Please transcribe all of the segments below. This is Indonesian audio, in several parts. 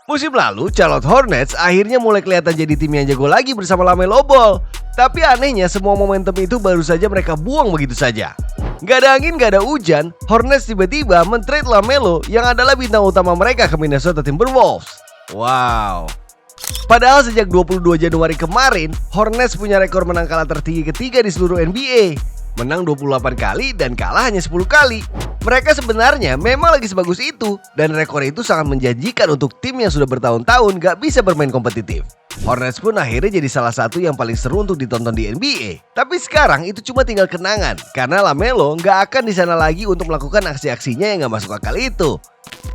Musim lalu, Charlotte Hornets akhirnya mulai kelihatan jadi tim yang jago lagi bersama LaMelo Ball. Tapi anehnya semua momentum itu baru saja mereka buang begitu saja. Gak ada angin, gak ada hujan, Hornets tiba-tiba men-trade LaMelo yang adalah bintang utama mereka ke Minnesota Timberwolves. Wow. Padahal sejak 22 Januari kemarin, Hornets punya rekor menang kalah tertinggi ketiga di seluruh NBA. Menang 28 kali dan kalah hanya 10 kali. Mereka sebenarnya memang lagi sebagus itu, dan rekor itu sangat menjanjikan untuk tim yang sudah bertahun-tahun gak bisa bermain kompetitif. Hornets pun akhirnya jadi salah satu yang paling seru untuk ditonton di NBA. Tapi sekarang itu cuma tinggal kenangan, karena LaMelo gak akan di sana lagi untuk melakukan aksi-aksinya yang gak masuk akal itu.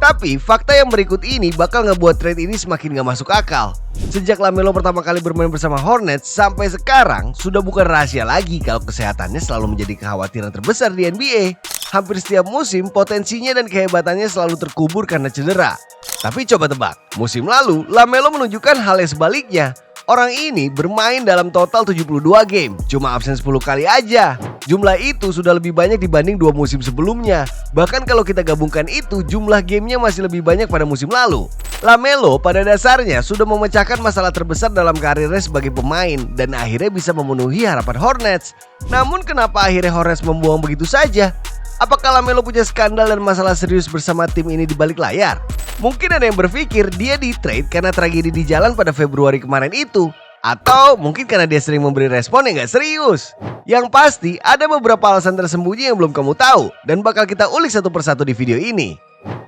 Tapi fakta yang berikut ini bakal ngebuat trade ini semakin gak masuk akal. Sejak LaMelo pertama kali bermain bersama Hornets sampai sekarang sudah bukan rahasia lagi kalau kesehatannya selalu menjadi kekhawatiran terbesar di NBA. Hampir setiap musim potensinya dan kehebatannya selalu terkubur karena cedera. Tapi coba tebak, musim lalu LaMelo menunjukkan hal yang sebaliknya. Orang ini bermain dalam total 72 game, cuma absen 10 kali aja. Jumlah itu sudah lebih banyak dibanding 2 musim sebelumnya. Bahkan kalau kita gabungkan itu, jumlah gamenya masih lebih banyak pada musim lalu. LaMelo pada dasarnya sudah memecahkan masalah terbesar dalam karirnya sebagai pemain dan akhirnya bisa memenuhi harapan Hornets. Namun kenapa akhirnya Hornets membuang begitu saja? Apakah LaMelo punya skandal dan masalah serius bersama tim ini di balik layar? Mungkin ada yang berpikir dia di-trade karena tragedi di jalan pada Februari kemarin itu. Atau mungkin karena dia sering memberi respon yang gak serius. Yang pasti ada beberapa alasan tersembunyi yang belum kamu tahu dan bakal kita ulik satu persatu di video ini.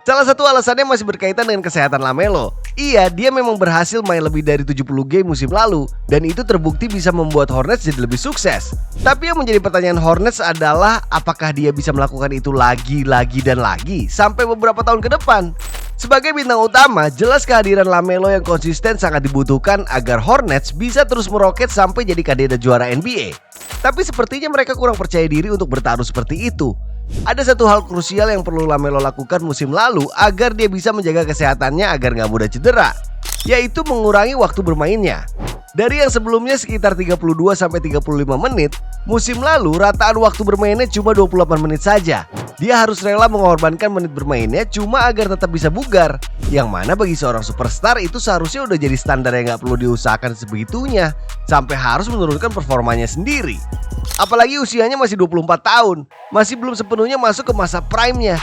Salah satu alasannya masih berkaitan dengan kesehatan LaMelo. Iya, dia memang berhasil main lebih dari 70 game musim lalu dan itu terbukti bisa membuat Hornets jadi lebih sukses. Tapi yang menjadi pertanyaan Hornets adalah apakah dia bisa melakukan itu lagi dan lagi sampai beberapa tahun ke depan. Sebagai bintang utama, jelas kehadiran LaMelo yang konsisten sangat dibutuhkan agar Hornets bisa terus meroket sampai jadi kandidat juara NBA. Tapi sepertinya mereka kurang percaya diri untuk bertaruh seperti itu. Ada satu hal krusial yang perlu LaMelo lakukan musim lalu agar dia bisa menjaga kesehatannya agar gak mudah cedera, yaitu mengurangi waktu bermainnya. Dari yang sebelumnya sekitar 32-35 menit, musim lalu rataan waktu bermainnya cuma 28 menit saja. Dia harus rela mengorbankan menit bermainnya cuma agar tetap bisa bugar. Yang mana bagi seorang superstar itu seharusnya udah jadi standar yang gak perlu diusahakan sebegitunya, sampai harus menurunkan performanya sendiri. Apalagi usianya masih 24 tahun, masih belum sepenuhnya masuk ke masa prime-nya.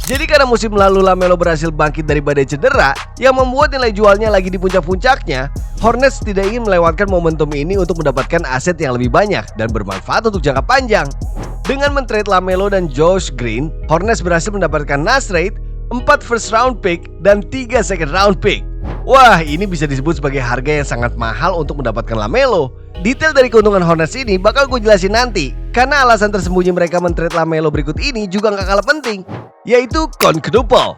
Jadi karena musim lalu LaMelo berhasil bangkit dari badai cedera yang membuat nilai jualnya lagi di puncak-puncaknya, Hornets tidak ingin melewatkan momentum ini untuk mendapatkan aset yang lebih banyak dan bermanfaat untuk jangka panjang. Dengan men-trade LaMelo dan Josh Green, Hornets berhasil mendapatkan Nash Reid, 4 first round pick, dan 3 second round pick. Wah, ini bisa disebut sebagai harga yang sangat mahal untuk mendapatkan LaMelo. Detail dari keuntungan Hornets ini bakal gue jelasin nanti, karena alasan tersembunyi mereka men-trade LaMelo berikut ini juga gak kalah penting, yaitu quadruple.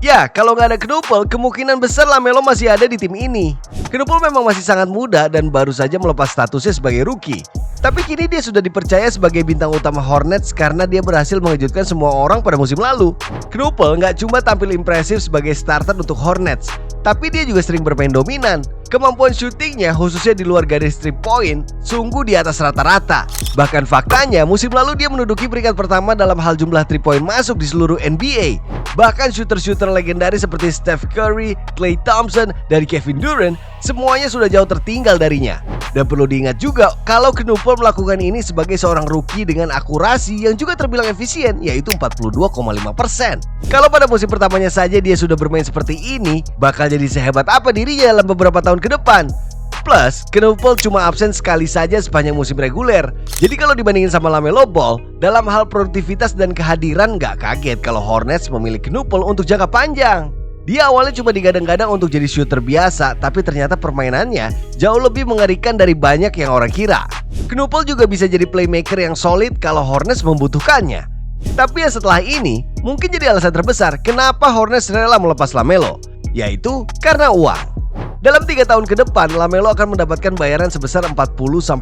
Ya, kalau nggak ada quadruple, kemungkinan besar LaMelo masih ada di tim ini. Quadruple memang masih sangat muda dan baru saja melepas statusnya sebagai rookie. Tapi kini dia sudah dipercaya sebagai bintang utama Hornets karena dia berhasil mengejutkan semua orang pada musim lalu. Quadruple nggak cuma tampil impresif sebagai starter untuk Hornets, tapi dia juga sering bermain dominan. Kemampuan syutingnya khususnya di luar garis 3 point sungguh di atas rata-rata. Bahkan faktanya musim lalu dia menduduki peringkat pertama dalam hal jumlah 3 point masuk di seluruh NBA. Bahkan shooter-shooter legendaris seperti Steph Curry, Klay Thompson, dan Kevin Durant semuanya sudah jauh tertinggal darinya. Dan perlu diingat juga kalau Quadruple melakukan ini sebagai seorang rookie dengan akurasi yang juga terbilang efisien, yaitu 42,5%. Kalau pada musim pertamanya saja dia sudah bermain seperti ini, bakal jadi sehebat apa dirinya dalam beberapa tahun ke depan. Plus, Quadruple cuma absen sekali saja sepanjang musim reguler. Jadi kalau dibandingin sama LaMelo Ball, dalam hal produktivitas dan kehadiran gak kaget kalau Hornets memilih Quadruple untuk jangka panjang. Dia awalnya cuma digadang-gadang untuk jadi shooter biasa, tapi ternyata permainannya jauh lebih mengerikan dari banyak yang orang kira. Quadruple juga bisa jadi playmaker yang solid kalau Hornets membutuhkannya. Tapi yang setelah ini, mungkin jadi alasan terbesar kenapa Hornets rela melepas LaMelo, yaitu karena uang. Dalam 3 tahun ke depan, LaMelo akan mendapatkan bayaran sebesar 40-46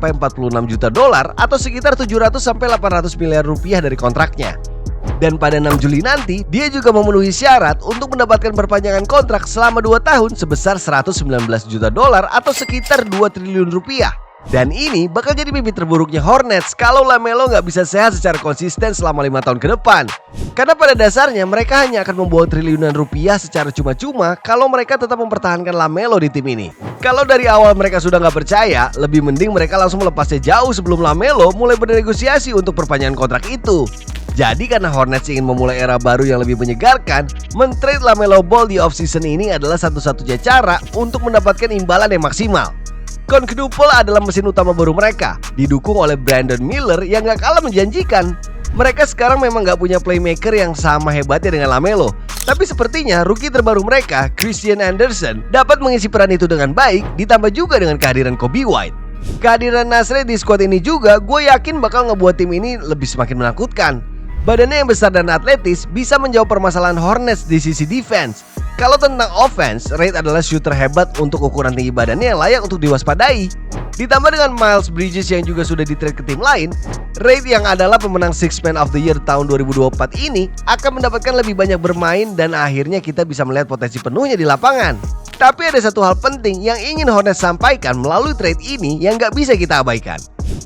juta dolar atau sekitar 700-800 miliar rupiah dari kontraknya. Dan pada 6 Juli nanti, dia juga memenuhi syarat untuk mendapatkan perpanjangan kontrak selama 2 tahun sebesar 119 juta dolar atau sekitar 2 triliun rupiah. Dan ini bakal jadi mimpi terburuknya Hornets kalau LaMelo nggak bisa sehat secara konsisten selama 5 tahun ke depan. Karena pada dasarnya mereka hanya akan membawa triliunan rupiah secara cuma-cuma kalau mereka tetap mempertahankan LaMelo di tim ini. Kalau dari awal mereka sudah nggak percaya, lebih mending mereka langsung melepasnya jauh sebelum LaMelo mulai bernegosiasi untuk perpanjangan kontrak itu. Jadi karena Hornets ingin memulai era baru yang lebih menyegarkan, men-trade LaMelo Ball di offseason ini adalah satu-satunya cara untuk mendapatkan imbalan yang maksimal. Quadruple adalah mesin utama baru mereka, didukung oleh Brandon Miller yang gak kalah menjanjikan. Mereka sekarang memang gak punya playmaker yang sama hebatnya dengan LaMelo, tapi sepertinya rookie terbaru mereka, Christian Anderson, dapat mengisi peran itu dengan baik, ditambah juga dengan kehadiran Kobe White. Kehadiran Nasri di squad ini juga gue yakin bakal ngebuat tim ini lebih semakin menakutkan. Badannya yang besar dan atletis bisa menjawab permasalahan Hornets di sisi defense. Kalau tentang offense, Reid adalah shooter hebat untuk ukuran tinggi badannya yang layak untuk diwaspadai. Ditambah dengan Miles Bridges yang juga sudah di-trade ke tim lain, Reid yang adalah pemenang Sixth Man of the Year tahun 2024 ini akan mendapatkan lebih banyak bermain dan akhirnya kita bisa melihat potensi penuhnya di lapangan. Tapi ada satu hal penting yang ingin Hornets sampaikan melalui trade ini yang gak bisa kita abaikan.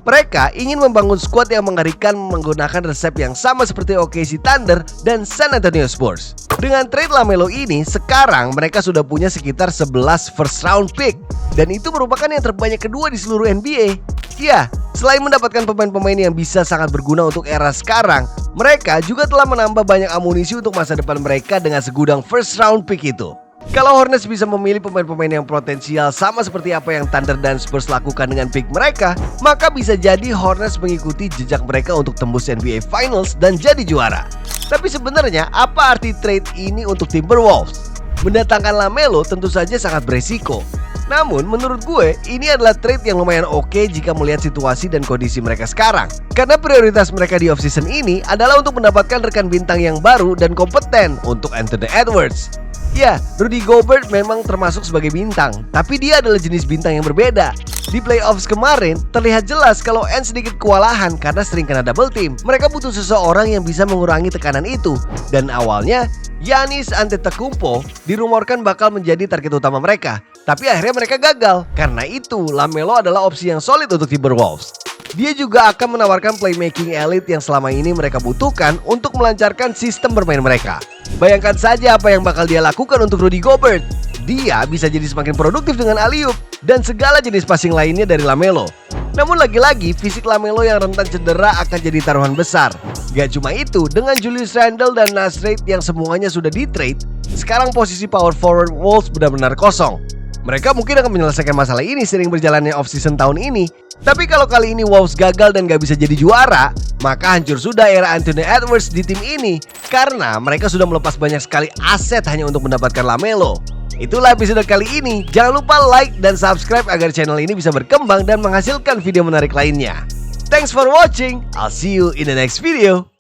Mereka ingin membangun skuad yang mengerikan menggunakan resep yang sama seperti OKC Thunder dan San Antonio Spurs. Dengan trade LaMelo ini, sekarang mereka sudah punya sekitar 11 first round pick. Dan itu merupakan yang terbanyak kedua di seluruh NBA. Ya, selain mendapatkan pemain-pemain yang bisa sangat berguna untuk era sekarang, mereka juga telah menambah banyak amunisi untuk masa depan mereka dengan segudang first round pick itu. Kalau Hornets bisa memilih pemain-pemain yang potensial sama seperti apa yang Thunder dan Spurs lakukan dengan pick mereka, maka bisa jadi Hornets mengikuti jejak mereka untuk tembus NBA Finals dan jadi juara. Tapi sebenarnya apa arti trade ini untuk Timberwolves? Mendatangkan LaMelo tentu saja sangat beresiko. Namun menurut gue ini adalah trade yang lumayan oke jika melihat situasi dan kondisi mereka sekarang. Karena prioritas mereka di offseason ini adalah untuk mendapatkan rekan bintang yang baru dan kompeten untuk Anthony Edwards. Ya, Rudy Gobert memang termasuk sebagai bintang, tapi dia adalah jenis bintang yang berbeda. Di playoffs kemarin, terlihat jelas kalau Ant sedikit kewalahan karena sering kena double team. Mereka butuh seseorang yang bisa mengurangi tekanan itu. Dan awalnya, Giannis Antetokounmpo dirumorkan bakal menjadi target utama mereka. Tapi akhirnya mereka gagal. Karena itu, LaMelo adalah opsi yang solid untuk Timberwolves. Dia juga akan menawarkan playmaking elite yang selama ini mereka butuhkan untuk melancarkan sistem bermain mereka. Bayangkan saja apa yang bakal dia lakukan untuk Rudy Gobert. Dia bisa jadi semakin produktif dengan alley-oop dan segala jenis passing lainnya dari LaMelo. Namun lagi-lagi fisik LaMelo yang rentan cedera akan jadi taruhan besar. Gak cuma itu, dengan Julius Randle dan Naz Reid yang semuanya sudah di-trade, sekarang posisi power forward Wolves benar-benar kosong. Mereka mungkin akan menyelesaikan masalah ini sering berjalannya off-season tahun ini. Tapi kalau kali ini Wolves gagal dan gak bisa jadi juara, maka hancur sudah era Anthony Edwards di tim ini. Karena mereka sudah melepas banyak sekali aset hanya untuk mendapatkan LaMelo. Itulah episode kali ini. Jangan lupa like dan subscribe agar channel ini bisa berkembang dan menghasilkan video menarik lainnya. Thanks for watching. I'll see you in the next video.